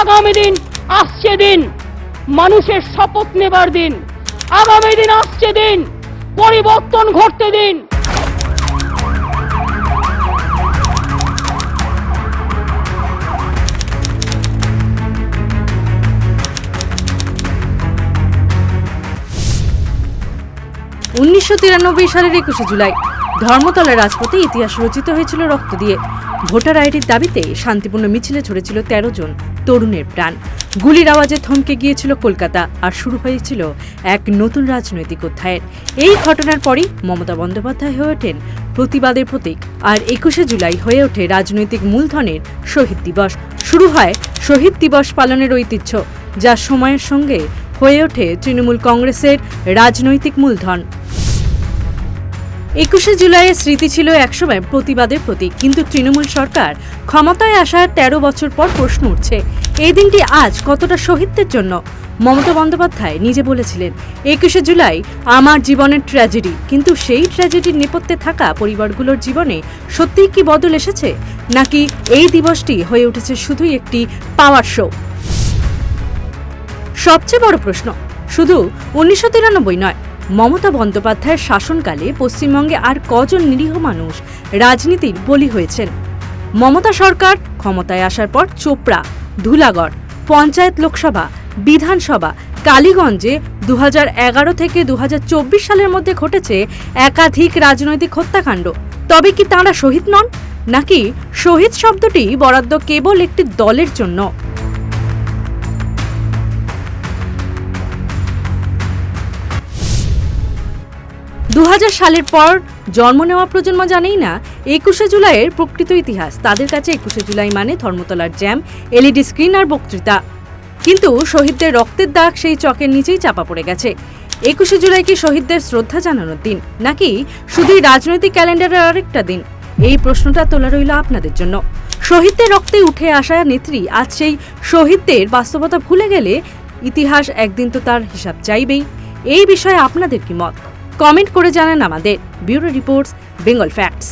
আগামী দিন আসছে দিন মানুষের শপথ নেবার দিন, আগামী দিন আসছে দিন পরিবর্তন ঘটতে দিন। সালের 21 জুলাই ধর্মতলা রাজপথে ইতিহাস রচিত হয়েছিল রক্ত দিয়ে। ভোটার আইডির দাবিতে শান্তিপূর্ণ মিছিলে ঝরেছিল 13 জন তরুণের প্রাণ। গুলির আওয়াজে থমকে গিয়েছিল কলকাতা, আর শুরু হয়েছিল এক নতুন রাজনৈতিক অধ্যায়ের। এই ঘটনার পরই মমতা বন্দ্যোপাধ্যায় হয়ে ওঠেন প্রতিবাদের প্রতীক, আর 21 জুলাই হয়ে ওঠে রাজনৈতিক মূলধনের শহীদ দিবস। শুরু হয় শহীদ দিবস পালনের ঐতিহ্য, যা সময়ের সঙ্গে হয়ে ওঠে তৃণমূল কংগ্রেসের রাজনৈতিক মূলধন। 21 জুলাইয়ের স্মৃতি ছিল একসময় প্রতিবাদের প্রতীক, কিন্তু তৃণমূল সরকার ক্ষমতায় আসার 13 বছর পর প্রশ্ন উঠছে, এই দিনটি আজ কতটা শহীদদের জন্য। মমতা বন্দ্যোপাধ্যায় নিজে বলেছিলেন, 21 জুলাই আমার জীবনের ট্র্যাজেডি, কিন্তু সেই ট্র্যাজেডির নেপথ্যে থাকা পরিবারগুলোর জীবনে সত্যিই কি বদল এসেছে, নাকি এই দিবসটি হয়ে উঠেছে শুধুই একটি পাওয়ার শো? সবচেয়ে বড় প্রশ্ন, শুধু 1993 নয়, মমতা বন্দ্যোপাধ্যায়ের শাসনকালে পশ্চিমবঙ্গে আর কজন নিরীহ মানুষ রাজনীতির বলি হয়েছেন? মমতা সরকার ক্ষমতায় আসার পর চোপড়া, ধুলাগড়, পঞ্চায়েত, লোকসভা, বিধানসভা, কালীগঞ্জে 2011 থেকে 2024 সালের মধ্যে ঘটেছে একাধিক রাজনৈতিক হত্যাকাণ্ড। তবে কি তাঁরা শহীদ নন, নাকি শহীদ শব্দটি বরাদ্দ কেবল একটি দলের জন্য? 2000 সালের পর জন্ম নেওয়া প্রজন্ম জানেই না 21 জুলাইয়ের প্রকৃত ইতিহাস। তাদের কাছে 21 জুলাই মানে ধর্মতলার জ্যাম, এলইডি স্ক্রিন আর বক্তৃতা। কিন্তু শহীদদের রক্তের দাগ সেই চকের নিচেই চাপা পড়ে গেছে। 21 জুলাই কি শহীদদের শ্রদ্ধা জানানোর দিন, নাকি শুধুই রাজনৈতিক ক্যালেন্ডারের আরেকটা দিন? এই প্রশ্নটা তোলা রইল আপনাদের জন্য। শহীদদের রক্তে উঠে আসা নেত্রী আজ সেই শহীদদের বাস্তবতা ভুলে গেলে ইতিহাস একদিন তো তার হিসাব চাইবেই। এই বিষয়ে আপনাদের কি মত? কমেন্ট করে জানান আমাদের। Bureau reports, Bengal facts.